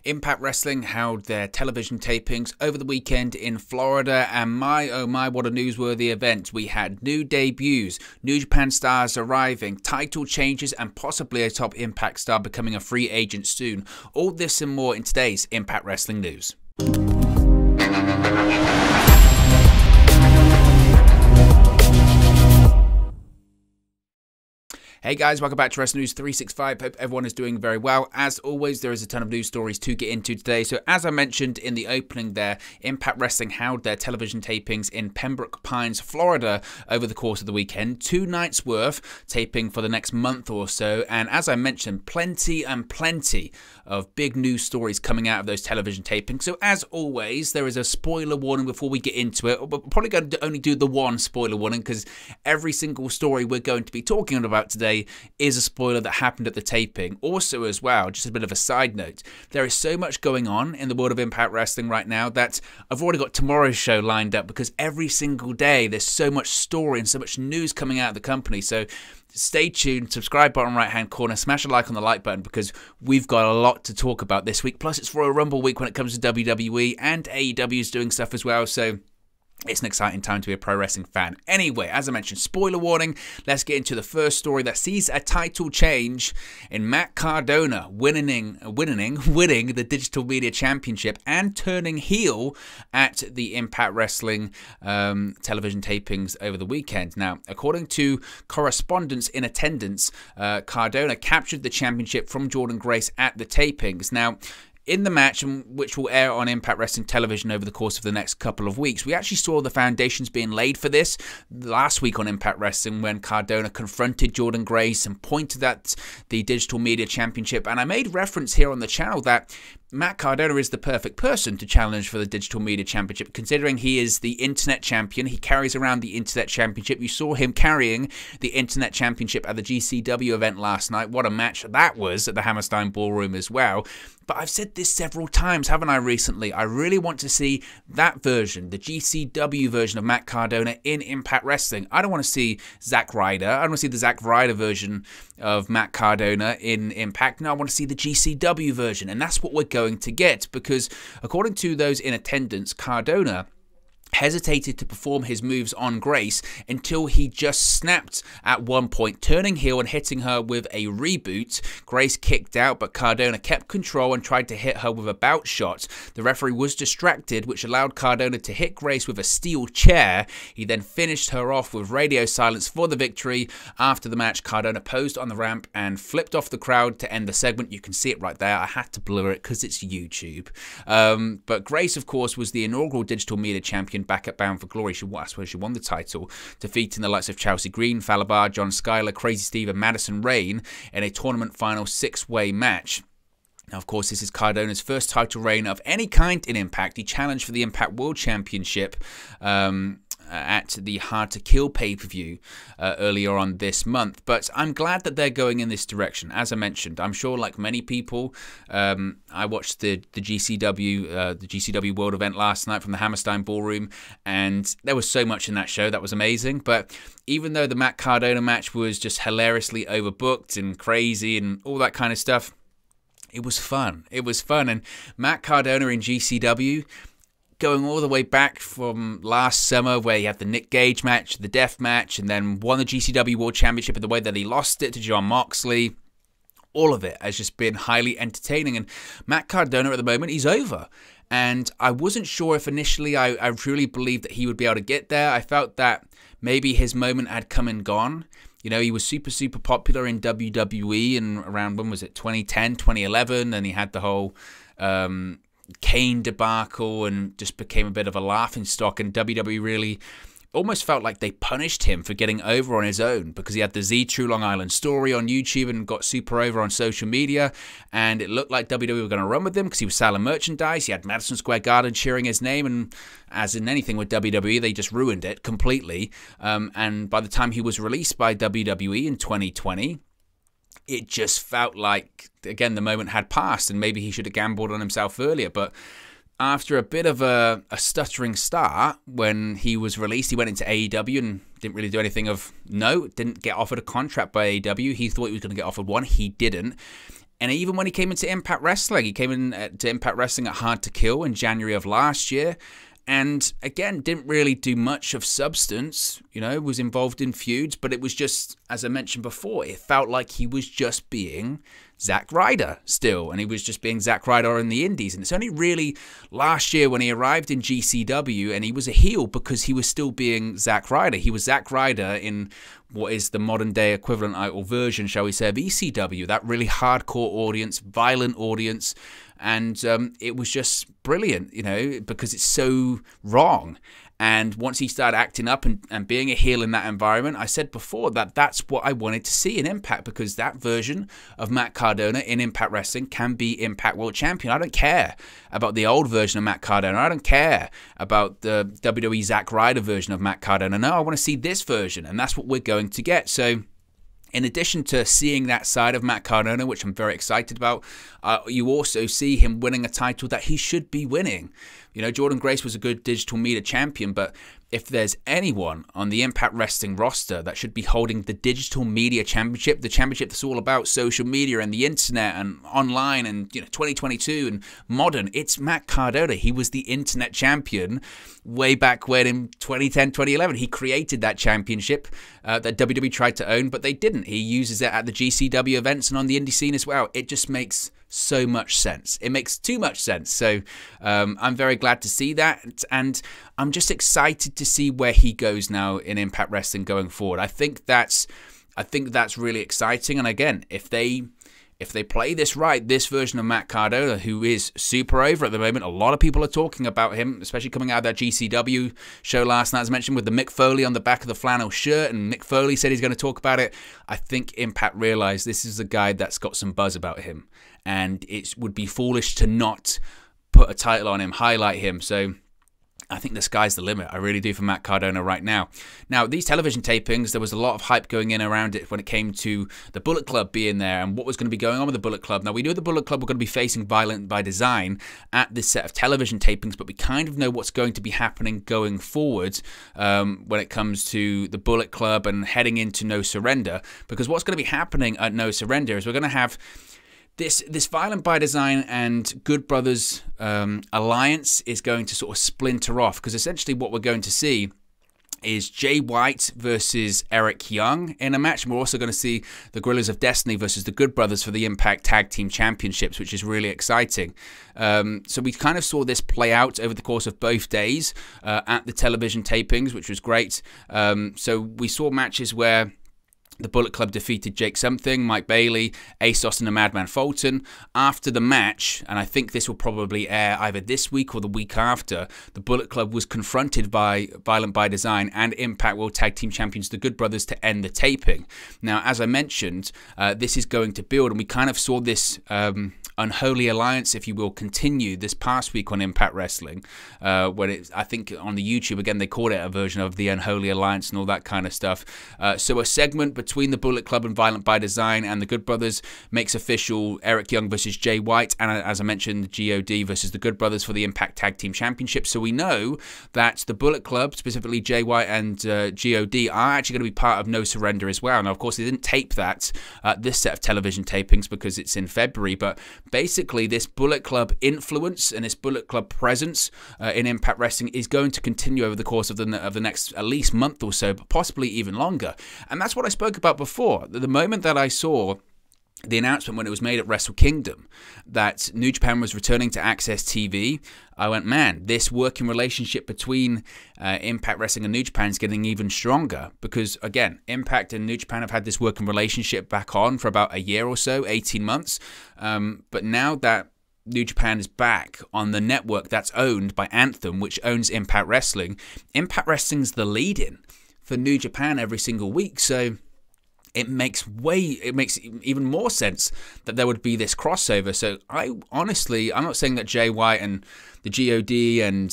Impact Wrestling held their television tapings over the weekend in Florida, and my oh my, what a newsworthy event. We had new debuts, New Japan stars arriving, title changes, and possibly a top Impact star becoming a free agent soon. All this and more in today's Impact Wrestling news. Hey guys, welcome back to Wrestling News 365. Hope everyone is doing very well. As always, there is a ton of news stories to get into today. So as I mentioned in the opening there, Impact Wrestling held their television tapings in Pembroke Pines, Florida over the course of the weekend. 2 nights worth taping for the next month or so. And as I mentioned, plenty of big news stories coming out of those television tapings. So as always, there is a spoiler warning before we get into it. We're probably going to only do the one spoiler warning because every single story we're going to be talking about today is a spoiler that happened at the taping. Also as well, just a bit of a side note, there is so much going on in the world of Impact Wrestling right now that I've already got tomorrow's show lined up because every single day there's so much story and so much news coming out of the company. So stay tuned, subscribe button right hand corner, smash a like on the like button because we've got a lot to talk about this week. Plus it's Royal Rumble week when it comes to WWE, and AEW is doing stuff as well, so it's an exciting time to be a pro wrestling fan. Anyway, as I mentioned, spoiler warning, let's get into the first story that sees a title change in Matt Cardona winning the Digital Media Championship and turning heel at the Impact Wrestling television tapings over the weekend. Now, according to correspondents in attendance, Cardona captured the championship from Jordynne Grace at the tapings. Now, in the match, which will air on Impact Wrestling television over the course of the next couple of weeks, we actually saw the foundations being laid for this last week on Impact Wrestling when Cardona confronted Jordynne Grace and pointed at the Digital Media Championship. And I made reference here on the channel that Matt Cardona is the perfect person to challenge for the Digital Media Championship, considering he is the Internet Champion. He carries around the Internet Championship. You saw him carrying the Internet Championship at the GCW event last night. What a match that was at the Hammerstein Ballroom as well. But I've said this several times, haven't I, recently? I really want to see that version, the GCW version of Matt Cardona in Impact Wrestling. I don't want to see Zack Ryder. I don't want to see the Zack Ryder version of Matt Cardona in Impact. No, I want to see the GCW version. And that's what we're going to get, because according to those in attendance, Cardona hesitated to perform his moves on Grace until he just snapped at one point, turning heel and hitting her with a reboot. Grace kicked out, but Cardona kept control and tried to hit her with a bout shot. The referee was distracted, which allowed Cardona to hit Grace with a steel chair. He then finished her off with radio silence for the victory. After the match, Cardona posed on the ramp and flipped off the crowd to end the segment. You can see it right there. I had to blur it because it's YouTube. But Grace, of course, was the inaugural Digital Media Champion back at Bound for Glory. She won the title, defeating the likes of Chelsea Green, Falabar, John Skyler, Crazy Steve, and Madison Rayne in a tournament final 6-way match. Now, of course, this is Cardona's first title reign of any kind in Impact. He challenged for the Impact World Championship at the Hard to Kill pay-per-view earlier on this month. But I'm glad that they're going in this direction. As I mentioned, I'm sure like many people, I watched the GCW World event last night from the Hammerstein Ballroom, and there was so much in that show that was amazing. But even though the Matt Cardona match was just hilariously overbooked and crazy and all that kind of stuff, it was fun. It was fun. And Matt Cardona in GCW, going all the way back from last summer where he had the Nick Gage match, the Death match, and then won the GCW World Championship in the way that he lost it to Jon Moxley. All of it has just been highly entertaining. And Matt Cardona at the moment, he's over. And I wasn't sure if initially I truly believed that he would be able to get there. I felt that maybe his moment had come and gone. You know, he was super popular in WWE and around, when was it, 2010, 2011, and he had the whole Kane debacle and just became a bit of a laughing stock, and WWE really almost felt like they punished him for getting over on his own because he had the Z True Long Island story on YouTube and got super over on social media, and it looked like WWE were going to run with him because he was selling merchandise. He had Madison Square Garden cheering his name, and as in anything with WWE, they just ruined it completely. And by the time he was released by WWE in 2020, it just felt like, again, the moment had passed and maybe he should have gambled on himself earlier. But after a bit of a stuttering start, when he was released, he went into AEW and didn't really do anything of note, didn't get offered a contract by AEW. He thought he was going to get offered one. He didn't. And even when he came into Impact Wrestling, he came in to Impact Wrestling at Hard to Kill in January of last year. And again, didn't really do much of substance, was involved in feuds, but it was just, as I mentioned before, it felt like he was just being Zack Ryder still, and he was just being Zack Ryder in the indies. And it's only really last year when he arrived in GCW and he was a heel because he was still being Zack Ryder. He was Zack Ryder in what is the modern day equivalent or version, shall we say, of ECW, that really hardcore audience, violent audience. And it was just brilliant, because it's so wrong. And once he started acting up and being a heel in that environment, I said before that that's what I wanted to see in Impact, because that version of Matt Cardona in Impact Wrestling can be Impact World Champion. I don't care about the old version of Matt Cardona. I don't care about the WWE Zack Ryder version of Matt Cardona. No, I want to see this version, and that's what we're going to get. So in addition to seeing that side of Matt Cardona, which I'm very excited about, you also see him winning a title that he should be winning. Jordan Grace was a good digital media champion, but if there's anyone on the Impact Wrestling roster that should be holding the digital media championship, the championship that's all about social media and the internet and online and 2022 and modern, it's Matt Cardona. He was the internet champion way back when in 2010, 2011. He created that championship that WWE tried to own, but they didn't. He uses it at the GCW events and on the indie scene as well. It just makes so much sense. It makes too much sense. So I'm very glad to see that, and I'm just excited to see where he goes now in Impact Wrestling going forward. I think that's really exciting. And again, if they play this right, this version of Matt Cardona, who is super over at the moment, a lot of people are talking about him, especially coming out of that GCW show last night, as mentioned, with the Mick Foley on the back of the flannel shirt, and Mick Foley said he's going to talk about it. I think Impact realized this is a guy that's got some buzz about him, and it would be foolish to not put a title on him, highlight him. So I think the sky's the limit. I really do for Matt Cardona right now. Now, these television tapings, there was a lot of hype going in around it when it came to the Bullet Club being there and what was going to be going on with the Bullet Club. Now, we knew the Bullet Club were going to be facing Violent by Design at this set of television tapings, but we kind of know what's going to be happening going forward when it comes to the Bullet Club and heading into No Surrender, because what's going to be happening at No Surrender is we're going to have this Violent by Design and Good Brothers alliance is going to sort of splinter off, because essentially what we're going to see is Jay White versus Eric Young in a match. And we're also going to see the Guerrillas of Destiny versus the Good Brothers for the Impact Tag Team Championships, which is really exciting. So we kind of saw this play out over the course of both days at the television tapings, which was great. So we saw matches where the Bullet Club defeated Jake Something, Mike Bailey, Ace Austin and Madman Fulton. After the match, and I think this will probably air either this week or the week after, the Bullet Club was confronted by Violent by Design and Impact World Tag Team Champions, the Good Brothers, to end the taping. Now, as I mentioned, this is going to build, and we kind of saw this unholy alliance, if you will, continue this past week on Impact Wrestling, when I think on the YouTube, again, they called it a version of the Unholy Alliance and all that kind of stuff. So a segment between the Bullet Club and Violent by Design and the Good Brothers makes official Eric Young versus Jay White, and as I mentioned, GOD versus the Good Brothers for the Impact Tag Team Championship. So we know that the Bullet Club, specifically Jay White and GOD, are actually going to be part of No Surrender as well. Now, of course, they didn't tape that this set of television tapings because it's in February, but basically this Bullet Club influence and this Bullet Club presence in Impact Wrestling is going to continue over the course of the next at least month or so, but possibly even longer. And that's what I spoke about before. The moment that I saw the announcement when it was made at Wrestle Kingdom that New Japan was returning to Access TV, I went, man, this working relationship between Impact Wrestling and New Japan is getting even stronger, because, again, Impact and New Japan have had this working relationship back on for about a year or so, 18 months, but now that New Japan is back on the network that's owned by Anthem, which owns Impact Wrestling's the lead-in for New Japan every single week, so it makes even more sense that there would be this crossover. So I'm not saying that Jay White and the GOD and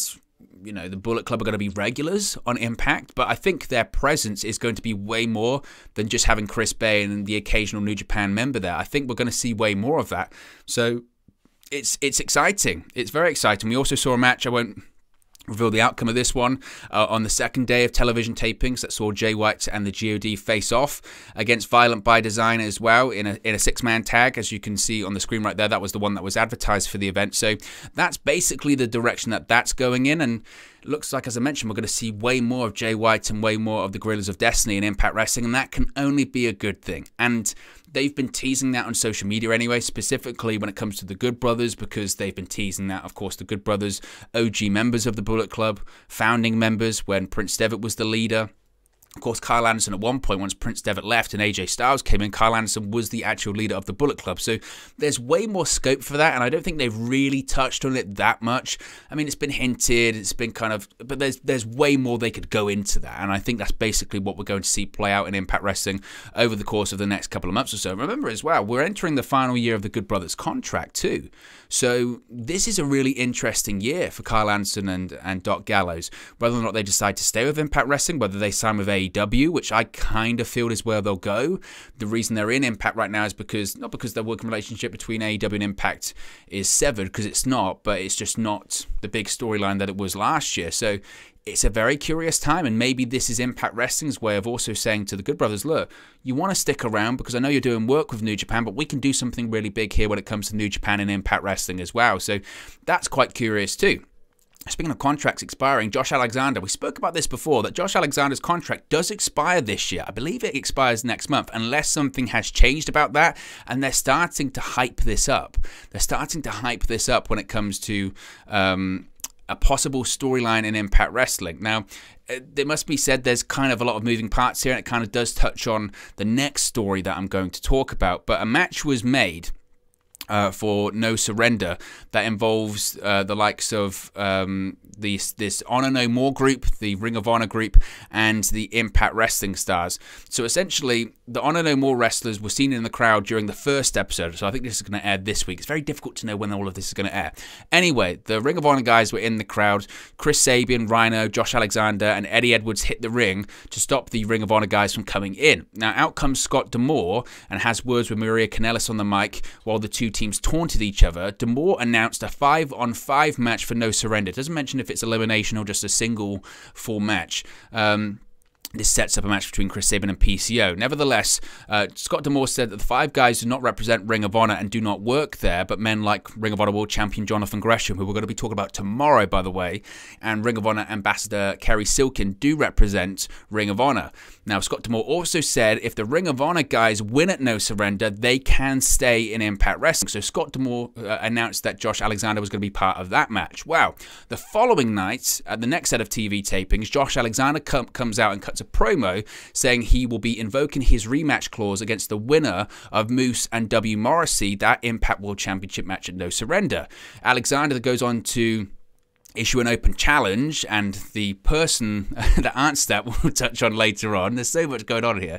the Bullet Club are going to be regulars on Impact, but I think their presence is going to be way more than just having Chris Bay and the occasional New Japan member there. I think we're going to see way more of that. So it's exciting. It's very exciting. We also saw a match, I won't revealed the outcome of this one on the second day of television tapings that saw Jay White and the GOD face off against Violent by Design as well in a six-man tag, as you can see on the screen right there. That was the one that was advertised for the event. So that's basically the direction that that's going in, and it looks like, as I mentioned, we're going to see way more of Jay White and way more of the Guerrillas of Destiny in Impact Wrestling, and that can only be a good thing. And they've been teasing that on social media anyway, specifically when it comes to the Good Brothers, because they've been teasing that, of course, the Good Brothers, OG members of the Bullet Club, founding members when Prince Devitt was the leader. Of course, Kyle Anderson at one point, once Prince Devitt left and AJ Styles came in, Kyle Anderson was the actual leader of the Bullet Club. So there's way more scope for that, and I don't think they've really touched on it that much. I mean, it's been hinted, it's been kind of, but there's way more they could go into that, and I think that's basically what we're going to see play out in Impact Wrestling over the course of the next couple of months or so. Remember as well, we're entering the final year of the Good Brothers contract too. So this is a really interesting year for Kyle Anderson and Doc Gallows. Whether or not they decide to stay with Impact Wrestling, whether they sign with AEW, which I kind of feel is where they'll go. The reason they're in Impact right now is not because their working relationship between AEW and Impact is severed, because it's not, but it's just not the big storyline that it was last year. So it's a very curious time, and maybe this is Impact Wrestling's way of also saying to the Good Brothers, look, you want to stick around because I know you're doing work with New Japan, but we can do something really big here when it comes to New Japan and Impact Wrestling as well. So that's quite curious too. Speaking of contracts expiring, Josh Alexander, we spoke about this before, that Josh Alexander's contract does expire this year. I believe it expires next month, unless something has changed about that, and they're starting to hype this up. They're starting to hype this up when it comes to a possible storyline in Impact Wrestling. Now, it must be said there's kind of a lot of moving parts here, and it kind of does touch on the next story that I'm going to talk about, but a match was made for No Surrender that involves the likes of this Honor No More group, the Ring of Honor group, and the Impact Wrestling stars. So essentially, the Honor No More wrestlers were seen in the crowd during the first episode, so I think this is going to air this week. It's very difficult to know when all of this is going to air. Anyway, the Ring of Honor guys were in the crowd. Chris Sabin, Rhino, Josh Alexander, and Eddie Edwards hit the ring to stop the Ring of Honor guys from coming in. Now, out comes Scott D'Amore and has words with Maria Kanellis on the mic while the two teams taunted each other. D'Amore announced a 5-on-5 match for No Surrender. It doesn't mention if it's elimination or just a single full match. This sets up a match between Chris Sabin and PCO. Nevertheless, Scott D'Amore said that the five guys do not represent Ring of Honor and do not work there, but men like Ring of Honor World Champion Jonathan Gresham, who we're going to be talking about tomorrow, by the way, and Ring of Honor Ambassador Kerry Silkin do represent Ring of Honor. Now, Scott D'Amore also said if the Ring of Honor guys win at No Surrender, they can stay in Impact Wrestling. So Scott D'Amore announced that Josh Alexander was going to be part of that match. Wow. The following night, at the next set of TV tapings, Josh Alexander comes out and cuts a promo saying he will be invoking his rematch clause against the winner of Moose and W. Morrissey, that Impact World Championship match at No Surrender. Alexander goes on to issue an open challenge, and the person that answers that we'll touch on later on. There's so much going on here.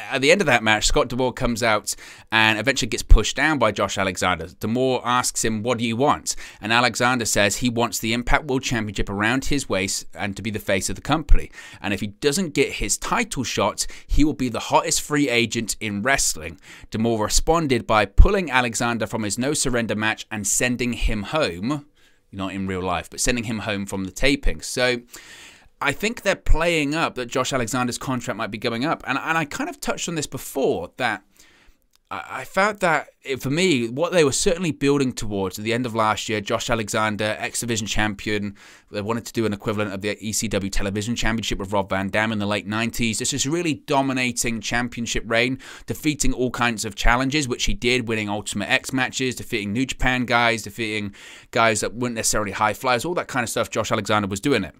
At the end of that match, Scott D'Amore comes out and eventually gets pushed down by Josh Alexander. D'Amore asks him, what do you want? And Alexander says he wants the Impact World Championship around his waist and to be the face of the company. And if he doesn't get his title shot, he will be the hottest free agent in wrestling. D'Amore responded by pulling Alexander from his No Surrender match and sending him home. Not in real life, but sending him home from the taping. So I think they're playing up that Josh Alexander's contract might be going up. And I kind of touched on this before, that I felt that, for me, what they were certainly building towards at the end of last year, Josh Alexander, X-Division champion, they wanted to do an equivalent of the ECW Television Championship with Rob Van Dam in the late 90s. This is really dominating championship reign, defeating all kinds of challenges, which he did, winning Ultimate X matches, defeating New Japan guys, defeating guys that weren't necessarily high flyers, all that kind of stuff. Josh Alexander was doing it.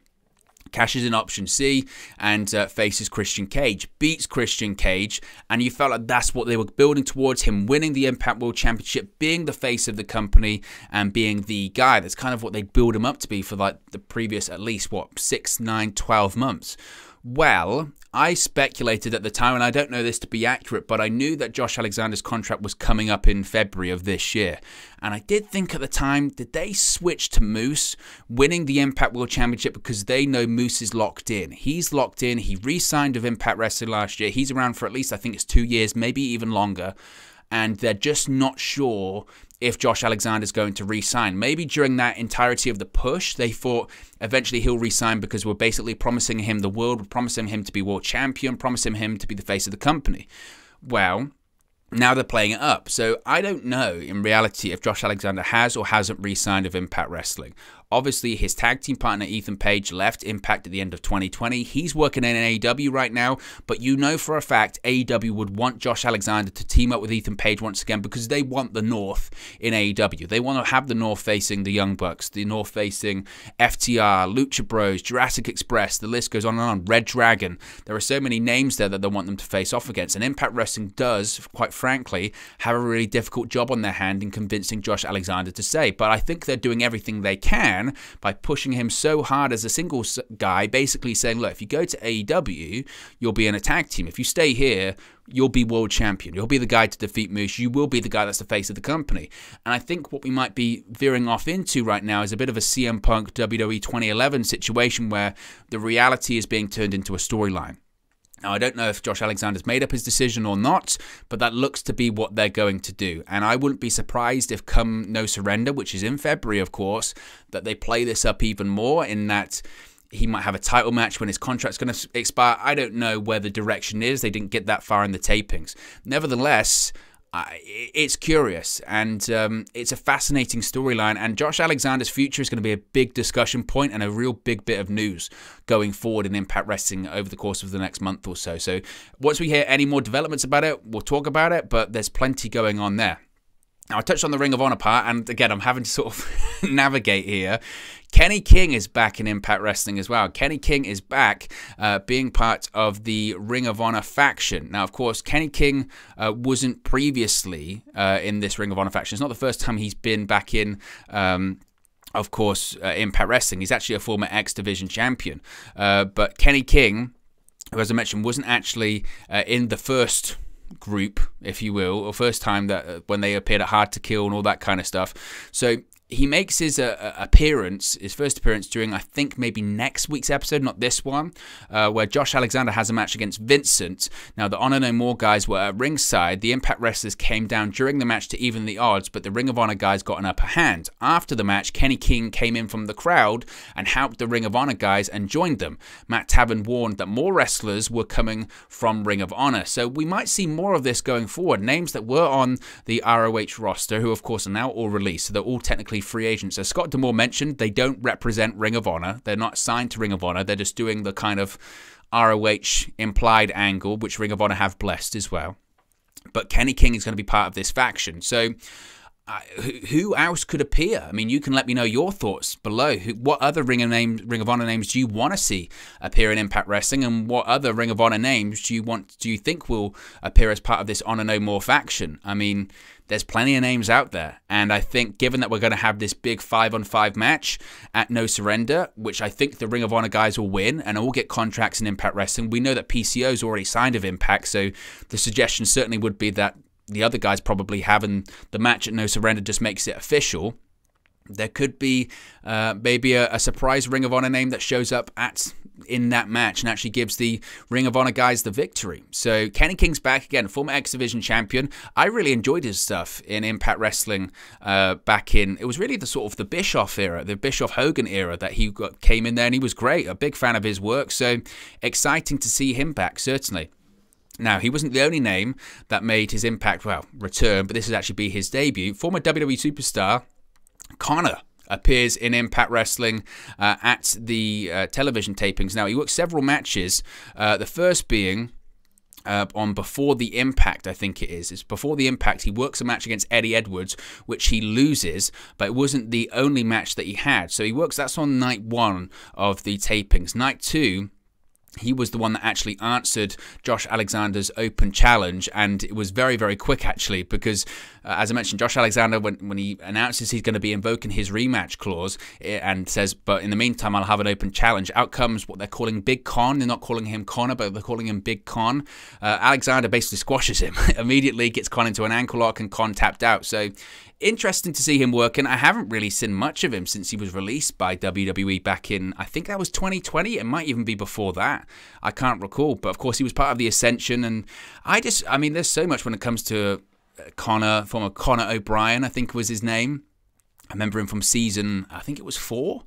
Cashes in option C and faces Christian Cage, beats Christian Cage, and you felt like that's what they were building towards, him winning the Impact World Championship, being the face of the company and being the guy. That's kind of what they build him up to be for like the previous at least, what, 6, 9, 12 months. Well, I speculated at the time, and I don't know this to be accurate, but I knew that Josh Alexander's contract was coming up in February of this year. And I did think at the time, did they switch to Moose winning the Impact World Championship because they know Moose is locked in? He's locked in. He re-signed with Impact Wrestling last year. He's around for at least, I think it's 2 years, maybe even longer. and they're just not sure if Josh Alexander's going to re-sign. Maybe during that entirety of the push, they thought eventually he'll re-sign because we're basically promising him the world, we're promising him to be world champion, promising him to be the face of the company. Well, now they're playing it up. So I don't know in reality if Josh Alexander has or hasn't re-signed with Impact Wrestling. Obviously, his tag team partner Ethan Page left Impact at the end of 2020. He's working in AEW right now, but you know for a fact AEW would want Josh Alexander to team up with Ethan Page once again because they want the North in AEW. They want to have the North facing the Young Bucks, the North facing FTR, Lucha Bros, Jurassic Express, the list goes on and on, Red Dragon. There are so many names there that they want them to face off against, and Impact Wrestling does, quite frankly, have a really difficult job on their hand in convincing Josh Alexander to stay. But I think they're doing everything they can by pushing him so hard as a singles guy, basically saying, look, if you go to AEW, you'll be in a tag team. If you stay here, you'll be world champion. You'll be the guy to defeat Moose. You will be the guy that's the face of the company. And I think what we might be veering off into right now is a bit of a CM Punk WWE 2011 situation where the reality is being turned into a storyline. Now, I don't know if Josh Alexander's made up his decision or not, but that looks to be what they're going to do. And I wouldn't be surprised if come No Surrender, which is in February, of course, that they play this up even more in that he might have a title match when his contract's going to expire. I don't know where the direction is. They didn't get that far in the tapings. Nevertheless, it's curious, and it's a fascinating storyline, and Josh Alexander's future is going to be a big discussion point and a real big bit of news going forward in Impact Wrestling over the course of the next month or so. So once we hear any more developments about it, we'll talk about it, but there's plenty going on there. Now, I touched on the Ring of Honor part, and again, I'm having to sort of navigate here. Kenny King is back in Impact Wrestling as well. Kenny King is back being part of the Ring of Honor faction. Now, of course, Kenny King wasn't previously in this Ring of Honor faction. It's not the first time he's been back in of course, Impact Wrestling. He's actually a former X Division champion. But Kenny King, who, as I mentioned, wasn't actually in the first group, if you will, or first time that when they appeared at Hard to Kill and all that kind of stuff. So he makes his appearance, his first appearance during, I think, maybe next week's episode, not this one, where Josh Alexander has a match against Vincent. Now, the Honor No More guys were at ringside. The Impact wrestlers came down during the match to even the odds, but the Ring of Honor guys got an upper hand. After the match, Kenny King came in from the crowd and helped the Ring of Honor guys and joined them. Matt Taven warned that more wrestlers were coming from Ring of Honor. So we might see more of this going forward. Names that were on the ROH roster, who of course are now all released, so they're all technically free agents. As Scott D'Amore mentioned, they don't represent Ring of Honor. They're not signed to Ring of Honor. They're just doing the kind of ROH implied angle, which Ring of Honor have blessed as well. But Kenny King is going to be part of this faction. So who else could appear? I mean, you can let me know your thoughts below. What other Ring of Honor names do you want to see appear in Impact Wrestling, and what other Ring of Honor names do you think will appear as part of this Honor No More faction? I mean, there's plenty of names out there, and I think given that we're going to have this big 5-on-5 match at No Surrender, which I think the Ring of Honor guys will win and all get contracts in Impact Wrestling. We know that PCO's already signed with Impact, so the suggestion certainly would be that the other guys probably having the match at No Surrender just makes it official. There could be maybe a surprise Ring of Honor name that shows up in that match and actually gives the Ring of Honor guys the victory. So Kenny King's back again, former X Division champion. I really enjoyed his stuff in Impact Wrestling back in, it was really the sort of the Bischoff era, the Bischoff Hogan era that he came in there, and he was great. A big fan of his work, so exciting to see him back, certainly. Now, he wasn't the only name that made his Impact, return, but this would actually be his debut. Former WWE superstar Connor appears in Impact Wrestling at the television tapings. Now, he worked several matches, the first being on Before the Impact, I think it is. It's Before the Impact. He works a match against Eddie Edwards, which he loses, but it wasn't the only match that he had. So he works, that's on night 1 of the tapings. Night 2, he was the one that actually answered Josh Alexander's open challenge, and it was very, very quick, actually, because, as I mentioned, Josh Alexander, when he announces he's going to be invoking his rematch clause and says, but in the meantime, I'll have an open challenge, out comes what they're calling Big Con. They're not calling him Connor, but they're calling him Big Con. Alexander basically squashes him, immediately gets Con into an ankle lock, and Con tapped out. So interesting to see him working. I haven't really seen much of him since he was released by WWE back in, I think that was 2020. It might even be before that. I can't recall. But of course, he was part of the Ascension. And I mean, there's so much when it comes to former Connor O'Brien, I think was his name. I remember him from season, I think it was 4.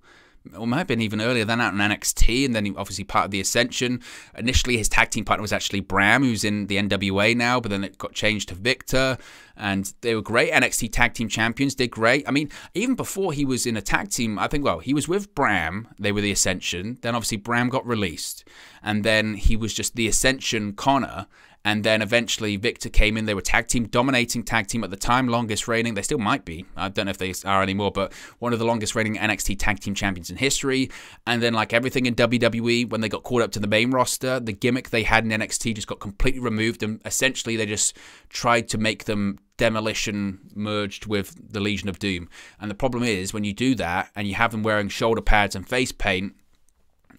Or might have been even earlier than that in NXT, and then he obviously part of the Ascension. Initially, his tag team partner was actually Bram, who's in the NWA now, but then it got changed to Victor, and they were great. NXT tag team champions, did great. I mean, even before he was in a tag team, I think, well, he was with Bram, they were the Ascension, then obviously Bram got released, and then he was just the Ascension Connor. And then eventually Victor came in. They were dominating tag team at the time, longest reigning. They still might be. I don't know if they are anymore, but one of the longest reigning NXT tag team champions in history. And then like everything in WWE, when they got called up to the main roster, the gimmick they had in NXT just got completely removed. And essentially they just tried to make them Demolition merged with the Legion of Doom. And the problem is when you do that and you have them wearing shoulder pads and face paint,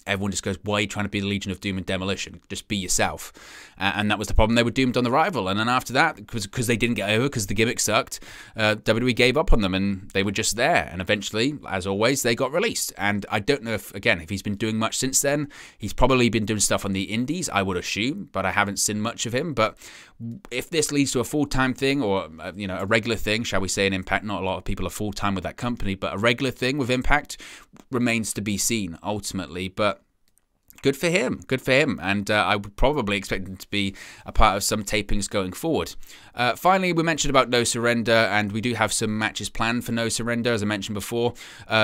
everyone just goes, why are you trying to be the Legion of Doom and Demolition? Just be yourself. And that was the problem. They were doomed on the rival. And then after that, because they didn't get over, because the gimmick sucked, WWE gave up on them and they were just there. And eventually, as always, they got released. And I don't know if, again, if he's been doing much since then. He's probably been doing stuff on the indies, I would assume, but I haven't seen much of him. But if this leads to a full-time thing or, you know, a regular thing, shall we say, in Impact, not a lot of people are full-time with that company, but a regular thing with Impact remains to be seen ultimately. But good for him. Good for him. And I would probably expect him to be a part of some tapings going forward. Finally, we mentioned about No Surrender, and we do have some matches planned for No Surrender, as I mentioned before.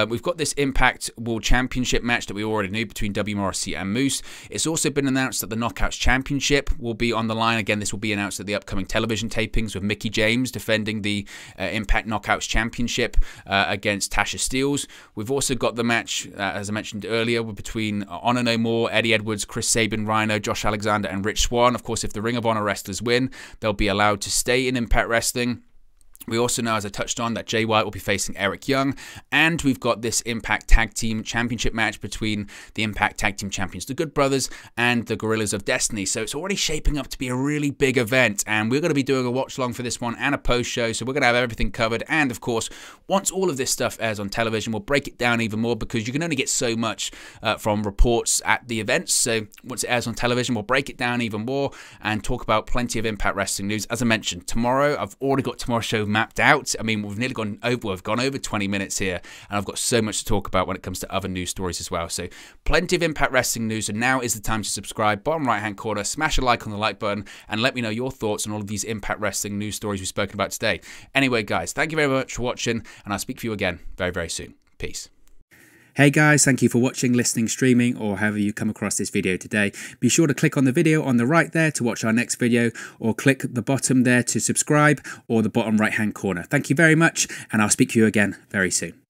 We've got this Impact World Championship match that we already knew between W. Morrissey and Moose. It's also been announced that the Knockouts Championship will be on the line. Again, this will be announced at the upcoming television tapings with Mickie James defending the Impact Knockouts Championship against Tasha Steelz. We've also got the match, as I mentioned earlier, between Honor No More, Eddie Edwards, Chris Sabin, Rhino, Josh Alexander, and Rich Swann. Of course, if the Ring of Honor wrestlers win, they'll be allowed to stay in Impact Wrestling. We also know, as I touched on, that Jay White will be facing Eric Young. And we've got this Impact Tag Team Championship match between the Impact Tag Team Champions, the Good Brothers, and the Gorillas of Destiny. So it's already shaping up to be a really big event. And we're going to be doing a watch-along for this one and a post-show. So we're going to have everything covered. And, of course, once all of this stuff airs on television, we'll break it down even more because you can only get so much from reports at the events. So once it airs on television, we'll break it down even more and talk about plenty of Impact Wrestling news. As I mentioned, tomorrow, I've already got tomorrow's show mapped out. I mean, we've gone over 20 minutes here, and I've got so much to talk about when it comes to other news stories as well. So plenty of Impact Wrestling news, and now is the time to subscribe. Bottom right-hand corner, smash a like on the like button, and let me know your thoughts on all of these Impact Wrestling news stories we've spoken about today. Anyway, guys, thank you very much for watching, and I'll speak to you again very, very soon. Peace. Hey guys, thank you for watching, listening, streaming, or however you come across this video today. Be sure to click on the video on the right there to watch our next video, or click the bottom there to subscribe, or the bottom right hand corner. Thank you very much, and I'll speak to you again very soon.